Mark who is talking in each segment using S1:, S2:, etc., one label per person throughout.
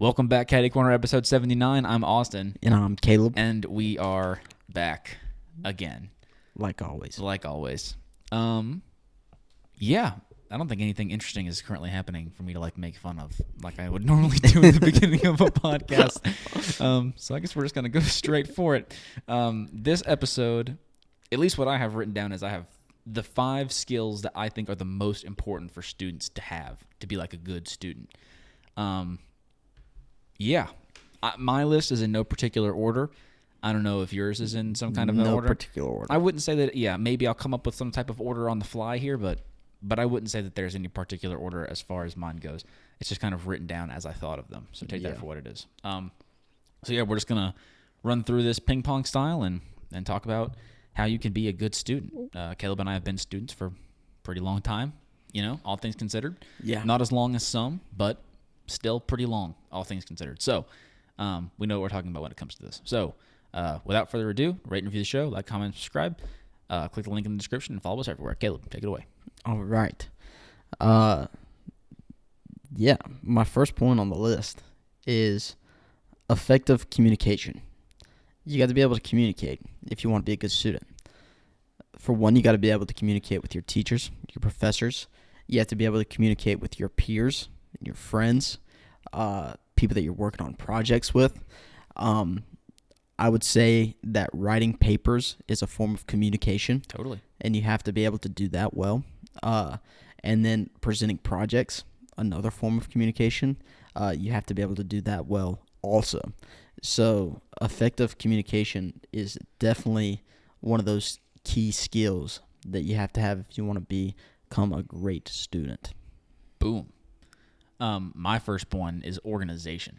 S1: Welcome back, Caddy Corner, episode 79. I'm Austin.
S2: And I'm Caleb.
S1: And we are back again.
S2: Like always.
S1: Yeah, I don't think anything interesting is currently happening for me to make fun of like I would normally do in the beginning of a podcast. So I guess we're just going to go straight for it. This episode, at least what I have written down is I have the 5 skills that I think are the most important for students to have to be like a good student. My list is in no particular order. I don't know if yours is in some kind of
S2: no
S1: order.
S2: No particular order.
S1: I wouldn't say that, maybe I'll come up with some type of order on the fly here, but I wouldn't say that there's any particular order as far as mine goes. It's just kind of written down as I thought of them. So take that for what it is. We're just going to run through this ping pong style and talk about how you can be a good student. Caleb and I have been students for a pretty long time, all things considered.
S2: Yeah.
S1: Not as long as some, but still pretty long, all things considered. So we know what we're talking about when it comes to this. So without further ado, rate and review the show, like, comment, subscribe. Click the link in the description and follow us everywhere. Caleb, take it away.
S2: All right. My first point on the list is effective communication. You got to be able to communicate if you want to be a good student. For one, you got to be able to communicate with your teachers, your professors. You have to be able to communicate with your peers, your friends, people that you're working on projects with. I would say that writing papers is a form of communication.
S1: Totally.
S2: And you have to be able to do that well. And then presenting projects, another form of communication. You have to be able to do that well also. So effective communication is definitely one of those key skills that you have to have if you want to become a great student.
S1: Boom. My first one is organization.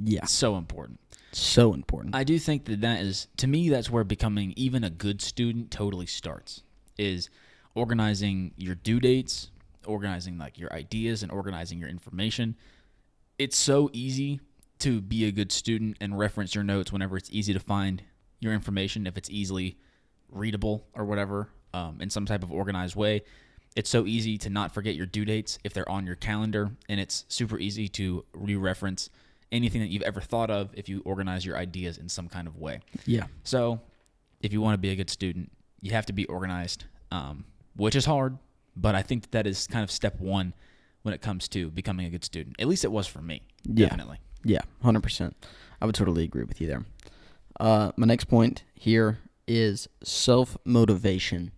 S2: Yeah.
S1: So important.
S2: So important.
S1: I do think that is, to me, that's where becoming even a good student totally starts, is organizing your due dates, organizing your ideas, and organizing your information. It's so easy to be a good student and reference your notes whenever it's easy to find your information, if it's easily readable or whatever, in some type of organized way. It's so easy to not forget your due dates if they're on your calendar, and it's super easy to re-reference anything that you've ever thought of if you organize your ideas in some kind of way.
S2: Yeah.
S1: So if you want to be a good student, you have to be organized, which is hard, but I think that is kind of step one when it comes to becoming a good student. At least it was for me, definitely.
S2: Yeah, 100%. I would totally agree with you there. My next point here is self-motivation.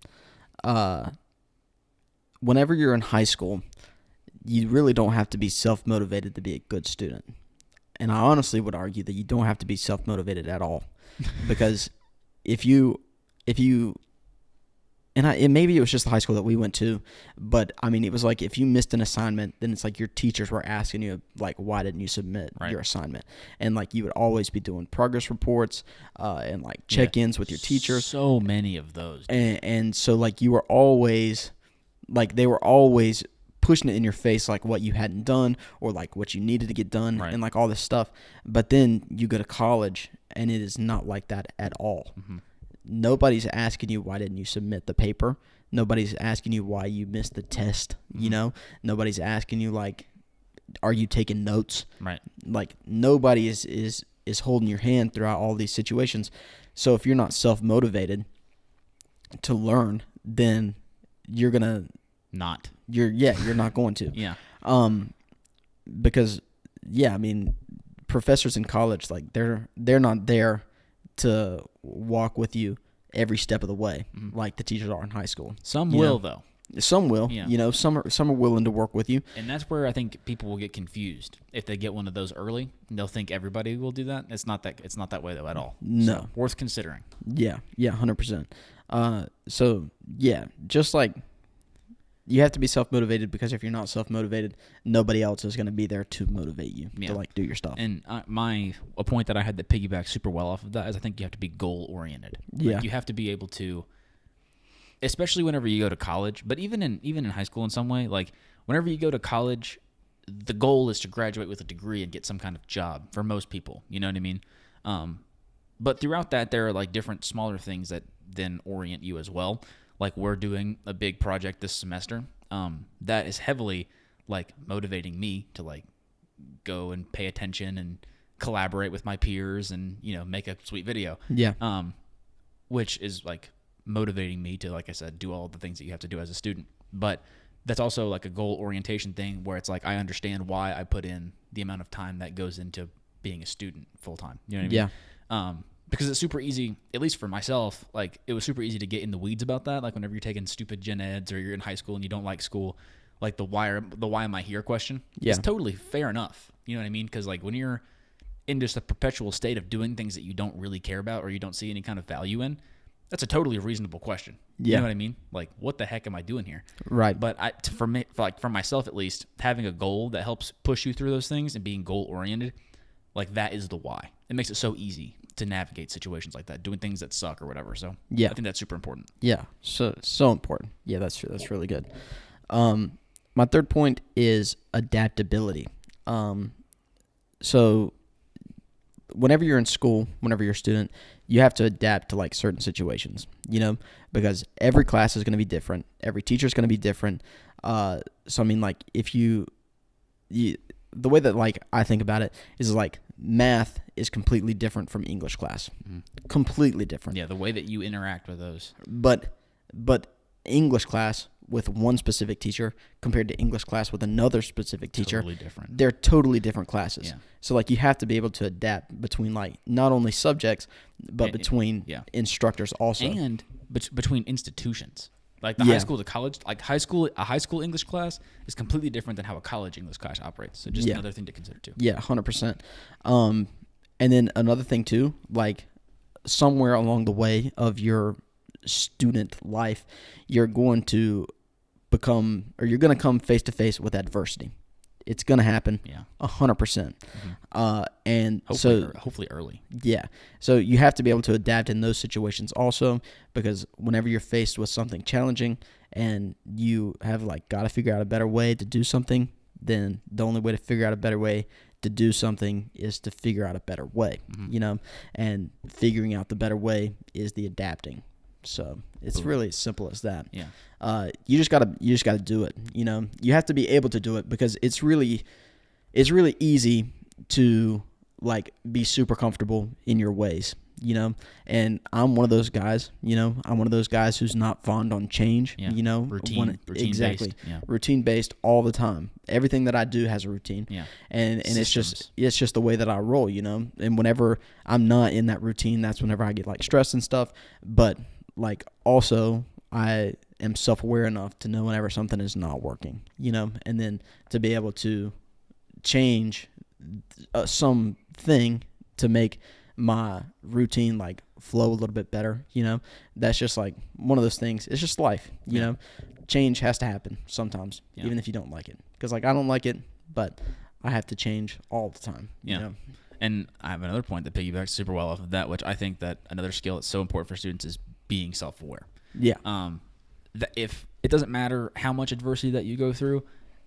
S2: Whenever you're in high school, you really don't have to be self-motivated to be a good student. And I honestly would argue that you don't have to be self-motivated at all. Because maybe it was just the high school that we went to, but I mean, it was like if you missed an assignment, then it's like your teachers were asking you, why didn't you submit your assignment? And you would always be doing progress reports and check-ins with your teachers.
S1: So many of those.
S2: And so you were always, they were always pushing it in your face, what you hadn't done or what you needed to get done,
S1: right,
S2: and all this stuff. But then you go to college and it is not like that at all. Mm-hmm. Nobody's asking you why didn't you submit the paper. Nobody's asking you why you missed the test.
S1: Mm-hmm.
S2: Nobody's asking you are you taking notes?
S1: Right.
S2: Nobody is holding your hand throughout all these situations. So if you're not self-motivated to learn, then you're gonna
S1: not.
S2: You're not going to.
S1: Yeah.
S2: Because I mean, professors in college, they're not there to walk with you every step of the way, like the teachers are in high school.
S1: Some will, though.
S2: Some will. Yeah. Some are willing to work with you.
S1: And that's where I think people will get confused if they get one of those early. They'll think everybody will do that. It's not that way though at all.
S2: No.
S1: So, worth considering.
S2: Yeah, 100%. Just you have to be self-motivated, because if you're not self-motivated, nobody else is going to be there to motivate you to do your stuff.
S1: And a point that I had that piggybacks super well off of that is I think you have to be goal-oriented.
S2: Yeah.
S1: You have to be able to, especially whenever you go to college, but even in high school in some way, whenever you go to college, the goal is to graduate with a degree and get some kind of job for most people. You know what I mean? But throughout that, there are different smaller things that then orient you as well. We're doing a big project this semester that is heavily motivating me to go and pay attention and collaborate with my peers and, make a sweet video.
S2: Yeah.
S1: Which is like motivating me to, like I said, do all the things that you have to do as a student. But that's also like a goal orientation thing where it's like I understand why I put in the amount of time that goes into being a student full time. You know what I mean? Because it's super easy, at least for myself, like it was super easy to get in the weeds about that. Like whenever you're taking stupid gen eds or you're in high school and you don't like school, like the why am I here question is totally fair enough. You know what I mean? Because like when you're in just a perpetual state of doing things that you don't really care about or you don't see any kind of value in, that's a totally reasonable question.
S2: Yeah.
S1: You know what I mean? Like, what the heck am I doing here?
S2: Right.
S1: But for myself at least, having a goal that helps push you through those things and being goal oriented, like that is the why. It makes it so easy to navigate situations like that, doing things that suck or whatever. So
S2: yeah,
S1: I think that's super important.
S2: Yeah, so important. Yeah, that's true. That's really good. My third point is adaptability. So whenever you're in school, whenever you're a student, you have to adapt to like certain situations, because every class is going to be different. Every teacher is going to be different. So I mean, like if you the way that like I think about it is like math is completely different from English class. Mm-hmm. Completely different.
S1: Yeah, the way that you interact with those.
S2: But English class with one specific teacher compared to English class with another specific teacher,
S1: totally different.
S2: They're totally different classes.
S1: Yeah.
S2: So like you have to be able to adapt between like not only subjects but between instructors also,
S1: and between institutions. Like the high school to college, like a high school English class is completely different than how a college English class operates. So just another thing to consider too.
S2: Yeah, 100%. And then another thing too, like somewhere along the way of your student life, you're going to come face to face with adversity. It's going to happen.
S1: Yeah.
S2: 100%.
S1: Mm-hmm.
S2: And
S1: hopefully early.
S2: Yeah. So you have to be able to adapt in those situations also, because whenever you're faced with something challenging and you have like got to figure out a better way to do something, then the only way to figure out a better way to do something is to figure out a better way, and figuring out the better way is the adapting. So it's really as simple as that.
S1: Yeah.
S2: You just gotta do it. You have to be able to do it, because it's really easy to like be super comfortable in your ways. And I'm one of those guys. I'm one of those guys who's not fond on change.
S1: Yeah.
S2: Routine exactly.
S1: Based. Yeah.
S2: Routine based all the time. Everything that I do has a routine.
S1: Yeah.
S2: And it's just the way that I roll. And whenever I'm not in that routine, that's whenever I get like stressed and stuff. But like also I am self-aware enough to know whenever something is not working, and then to be able to change something to make my routine like flow a little bit better. That's just like one of those things. It's just life. Change has to happen sometimes, even if you don't like it, because like I don't like it, but I have to change all the time.
S1: And I have another point that piggybacks super well off of that, which I think that another skill that's so important for students is being self-aware. That if it doesn't matter how much adversity that you go through,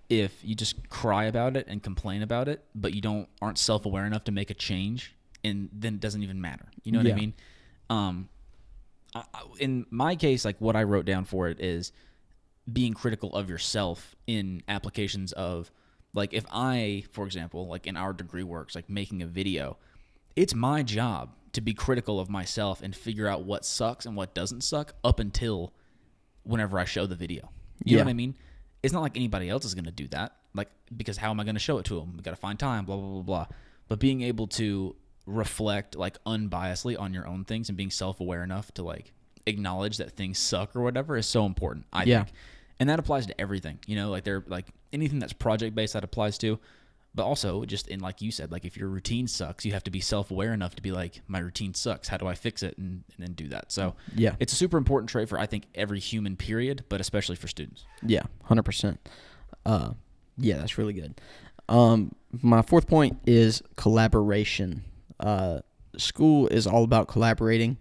S1: if you just cry about it and complain about it, but you aren't self-aware enough to make a change, and then it doesn't even matter. You know what I mean? In my case, like what I wrote down for it is being critical of yourself in applications of, like if I, for example, like in our degree works, like making a video, it's my job to be critical of myself and figure out what sucks and what doesn't suck up until whenever I show the video. You know what I mean? It's not like anybody else is going to do that. Like, because how am I going to show it to them? We got to find time, blah, blah, blah, blah. But being able to reflect like unbiasedly on your own things and being self-aware enough to like acknowledge that things suck or whatever is so important, I think. And that applies to everything, like they're like anything that's project-based that applies to. But also, just in like you said, like if your routine sucks, you have to be self-aware enough to be like, my routine sucks. How do I fix it? And then do that. So it's a super important trait for, I think, every human period, but especially for students.
S2: Yeah, 100%. That's really good. My fourth point is collaboration. School is all about collaborating,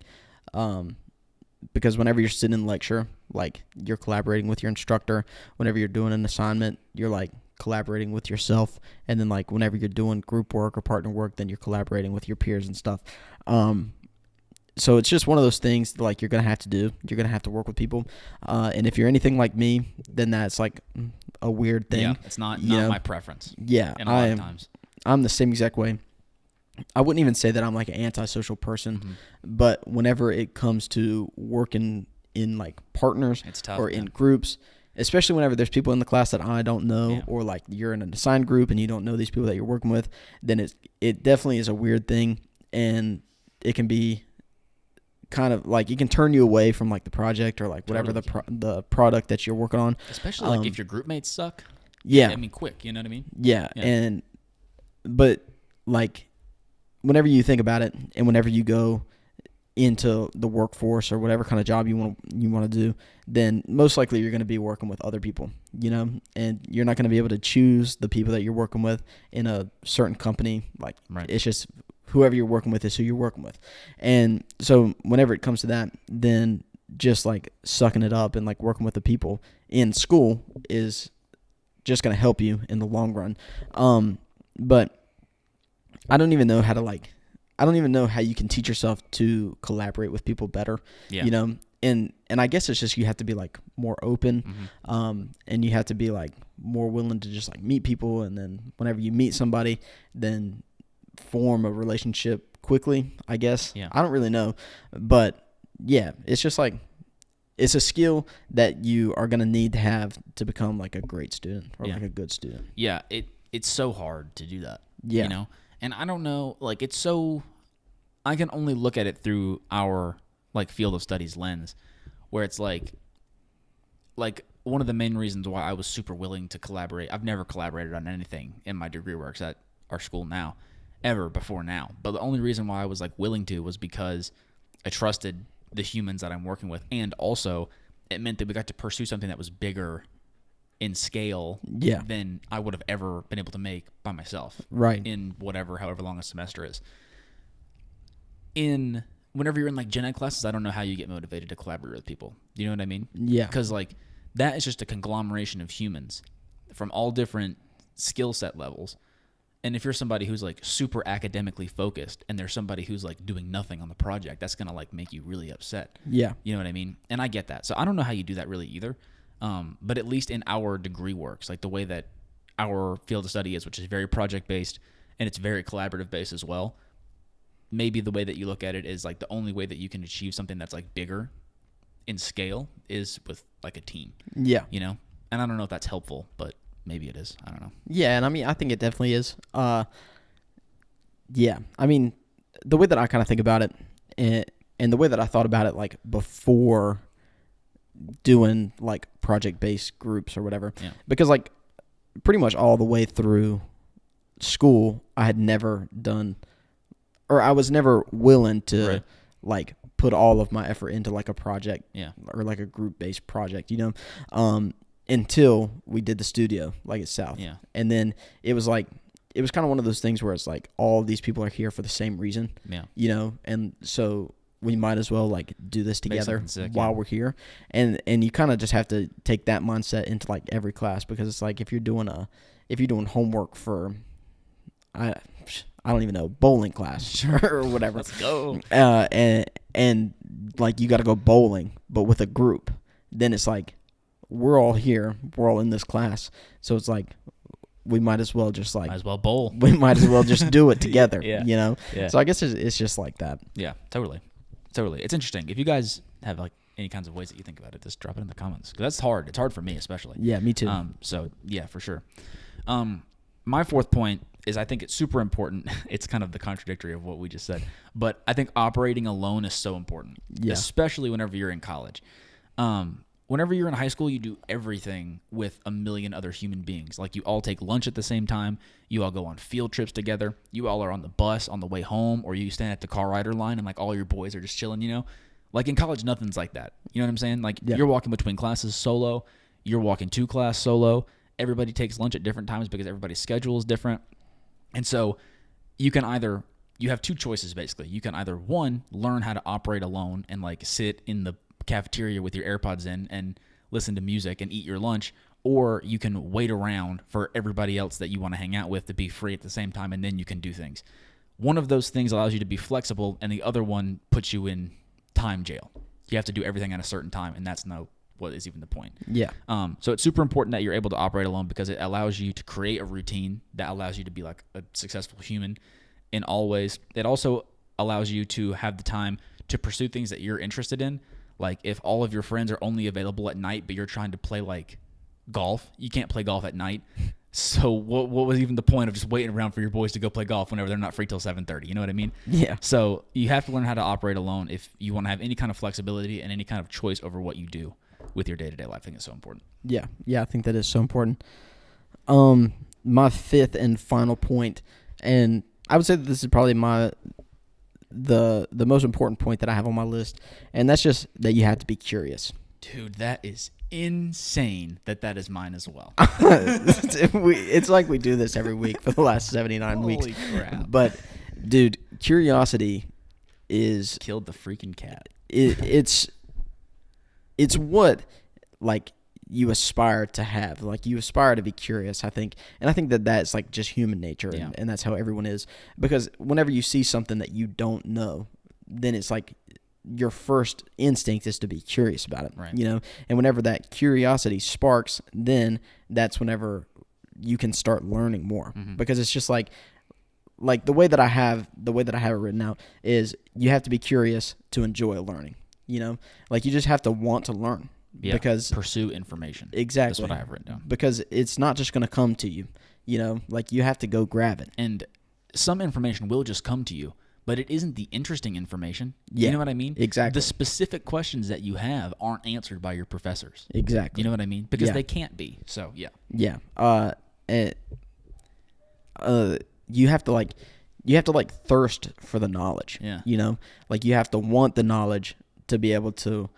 S2: because whenever you're sitting in lecture, like you're collaborating with your instructor. Whenever you're doing an assignment, you're like collaborating with yourself, and then like whenever you're doing group work or partner work, then you're collaborating with your peers and stuff. So it's just one of those things that, like, you're gonna have to do. You're gonna have to work with people, and if you're anything like me, then that's like a weird thing.
S1: Yeah, it's not my preference.
S2: Yeah,
S1: a lot of times.
S2: I'm the same exact way. I wouldn't even say that I'm like an antisocial person, but whenever it comes to working in like partners
S1: It's tough,
S2: or in groups, especially whenever there's people in the class that I don't know, or like you're in an assigned group and you don't know these people that you're working with, then it definitely is a weird thing, and it can be kind of like it can turn you away from like the project or like whatever the product that you're working on.
S1: Especially like if your group mates suck.
S2: Yeah.
S1: I mean, quick, you know what I mean?
S2: Yeah. But like whenever you think about it and whenever you go into the workforce or whatever kind of job you want to do, then most likely you're going to be working with other people, you know, and you're not going to be able to choose the people that you're working with in a certain company. Like it's just whoever you're working with is who you're working with. And so whenever it comes to that, then just like sucking it up and like working with the people in school is just going to help you in the long run. But I don't even know how you can teach yourself to collaborate with people better, you know? And I guess it's just, you have to be like more open, and you have to be like more willing to just like meet people. And then whenever you meet somebody, then form a relationship quickly, I guess.
S1: Yeah.
S2: I don't really know, but yeah, it's just like, it's a skill that you are going to need to have to become like a great student or like a good student.
S1: Yeah. It's so hard to do that,
S2: you
S1: know? And I don't know, like I can only look at it through our like field of studies lens, where it's like one of the main reasons why I was super willing to collaborate. I've never collaborated on anything in my degree works at our school now, ever before now. But the only reason why I was like willing to was because I trusted the humans that I'm working with, and also it meant that we got to pursue something that was bigger in scale than I would have ever been able to make by myself.
S2: Right.
S1: In however long a semester is. Whenever you're in like gen ed classes, I don't know how you get motivated to collaborate with people. You know what I mean?
S2: Yeah.
S1: Because like that is just a conglomeration of humans from all different skill set levels. And if you're somebody who's like super academically focused and there's somebody who's like doing nothing on the project, that's going to like make you really upset.
S2: Yeah.
S1: You know what I mean? And I get that. So I don't know how you do that really either. But at least in our degree works, like the way that our field of study is, which is very project based and it's very collaborative based as well. Maybe the way that you look at it is like the only way that you can achieve something that's like bigger in scale is with like a team.
S2: Yeah.
S1: You know? And I don't know if that's helpful, but maybe it is. I don't know.
S2: Yeah, and I mean, I think it definitely is. Yeah, I mean, the way that I kind of think about it, and the way that I thought about it, like before doing like project-based groups or whatever, because like pretty much all the way through school, I had never done, or I was never willing to like put all of my effort into like a project, or like a group-based project, you know. Until we did the studio, like at South.
S1: Yeah. And
S2: then it was kind of one of those things where it's like all of these people are here for the same reason.
S1: Yeah.
S2: You know, and so we might as well like do this together while we're here. And you kind of just have to take that mindset into like every class, because it's like if you're doing homework for I don't even know, bowling class or whatever.
S1: Let's go.
S2: And like you got to go bowling, but with a group. Then it's like, we're all here. We're all in this class. So it's like, we might as well just like...
S1: Might as well bowl.
S2: We might as well just do it together, you know?
S1: Yeah.
S2: So I guess it's just like that.
S1: Yeah, totally. Totally. It's interesting. If you guys have like any kinds of ways that you think about it, just drop it in the comments. Because that's hard. It's hard for me especially.
S2: Yeah, me too.
S1: So yeah, for sure. My fourth point is I think it's super important. It's kind of the contradictory of what we just said. But I think operating alone is so important. Yeah. Especially whenever you're in college. Whenever you're in high school, you do everything with a million other human beings. Like you all take lunch at the same time. You all go on field trips together. You all are on the bus on the way home, or you stand at the car rider line and like all your boys are just chilling, you know? Like in college, nothing's like that. You know what I'm saying? Like you're walking between classes solo. You're walking to class solo. Everybody takes lunch at different times because everybody's schedule is different. And so you have two choices basically. You can either, one, learn how to operate alone and like sit in the cafeteria with your AirPods in and listen to music and eat your lunch, or you can wait around for everybody else that you want to hang out with to be free at the same time, and then you can do things. One of those things allows you to be flexible, and the other one puts you in time jail. You have to do everything at a certain time, and that's no what is even the point?
S2: Yeah.
S1: So it's super important that you're able to operate alone because it allows you to create a routine that allows you to be like a successful human in all ways. It also allows you to have the time to pursue things that you're interested in. Like if all of your friends are only available at night, but you're trying to play like golf, you can't play golf at night. So what was even the point of just waiting around for your boys to go play golf whenever they're not free till 7:30? You know what I mean?
S2: Yeah.
S1: So you have to learn how to operate alone if you want to have any kind of flexibility and any kind of choice over what you do with your day-to-day life. I think it's so important.
S2: Yeah. Yeah, I think that is so important. My fifth and final point, and I would say that this is probably the most important point that I have on my list, and that's just that you have to be curious.
S1: Dude, that is insane that is mine as well.
S2: It's like we do this every week for the last 79 weeks.
S1: Holy crap.
S2: But, dude, curiosity is...
S1: Killed the freaking cat.
S2: It's what, like, you aspire to have. Like, you aspire to be curious, I think. And I think that that's, like, just human nature,
S1: Yeah.
S2: and that's how everyone is. Because whenever you see something that you don't know, then it's like... your first instinct is to be curious about it,
S1: Right.
S2: you know? And whenever that curiosity sparks, then that's whenever you can start learning more.
S1: Mm-hmm.
S2: Because it's just like the way that I have it written out is you have to be curious to enjoy learning, you know? Like you just have to want to learn.
S1: Yeah.
S2: Because
S1: pursue information.
S2: exactly.
S1: That's what I have written down.
S2: Because it's not just going to come to you, you know? Like you have to go grab it.
S1: And some information will just come to you, but it isn't the interesting information.
S2: Yeah,
S1: You know what I mean?
S2: exactly.
S1: The specific questions that you have aren't answered by your professors.
S2: Exactly.
S1: You know what I mean? Because
S2: Yeah.
S1: they can't be. So, yeah.
S2: Yeah. You have to thirst for the knowledge.
S1: Yeah.
S2: You know, like you have to want the knowledge to be able to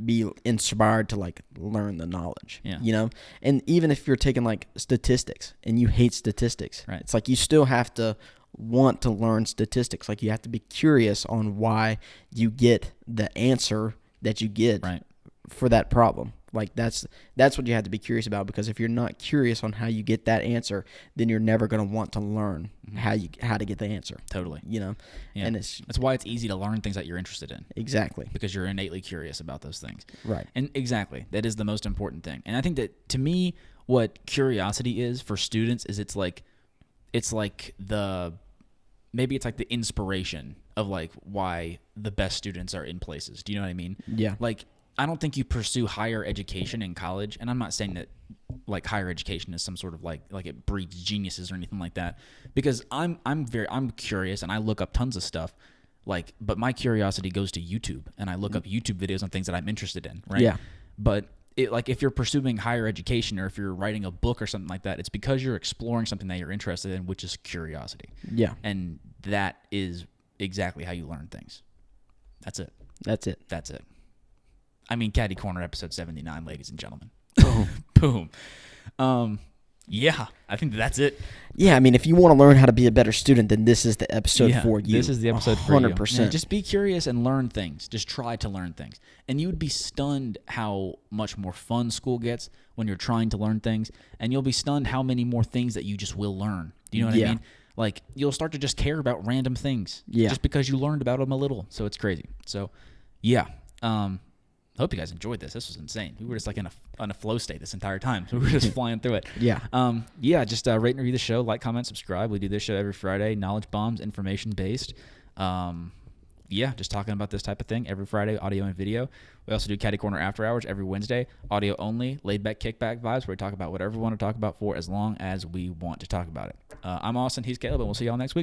S2: be inspired to like learn the knowledge.
S1: Yeah.
S2: You know, and even if you're taking like statistics and you hate statistics,
S1: Right.
S2: it's like you still have to want to learn statistics. Like you have to be curious on why you get the answer that you get
S1: Right.
S2: for that problem. Like that's what you have to be curious about, because if you're not curious on how you get that answer, then you're never going to want to learn how to get the answer.
S1: Totally.
S2: You know,
S1: Yeah.
S2: and
S1: That's why it's easy to learn things that you're interested in,
S2: exactly
S1: because you're innately curious about those things.
S2: right.
S1: And exactly, that is the most important thing. And I think that to me, what curiosity is for students is it's like the inspiration of like why the best students are in places. Do you know what I mean?
S2: Yeah.
S1: Like I don't think you pursue higher education in college, and I'm not saying that like higher education is some sort of like it breeds geniuses or anything like that, because I'm curious and I look up tons of stuff. Like, but my curiosity goes to YouTube, and I look up YouTube videos on things that I'm interested in, right?
S2: Yeah.
S1: But if you're pursuing higher education or if you're writing a book or something like that, it's because you're exploring something that you're interested in, which is curiosity.
S2: Yeah.
S1: And that is exactly how you learn things. That's it.
S2: That's it.
S1: That's it. I mean, Caddy Corner episode 79, ladies and gentlemen.
S2: Boom.
S1: Boom. Yeah, I think that's it.
S2: Yeah, I mean, if you want to learn how to be a better student, then this is the episode for you.
S1: This is the episode for you.
S2: 100%.
S1: Yeah, just be curious and learn things. Just try to learn things. And you would be stunned how much more fun school gets when you're trying to learn things. And you'll be stunned how many more things that you just will learn. Do you know what I mean? Like, you'll start to just care about random things.
S2: Yeah.
S1: Just because you learned about them a little. So it's crazy. So, yeah. I hope you guys enjoyed this. This was insane. We were just like in a flow state this entire time. So we were just flying through it.
S2: Yeah.
S1: Just rate and review the show, like, comment, subscribe. We do this show every Friday. Knowledge bombs, information based. Just talking about this type of thing every Friday, audio and video. We also do Caddy Corner After Hours every Wednesday, audio only, laid back kickback vibes, where we talk about whatever we want to talk about for as long as we want to talk about it. I'm Austin. He's Caleb, and we'll see y'all next week.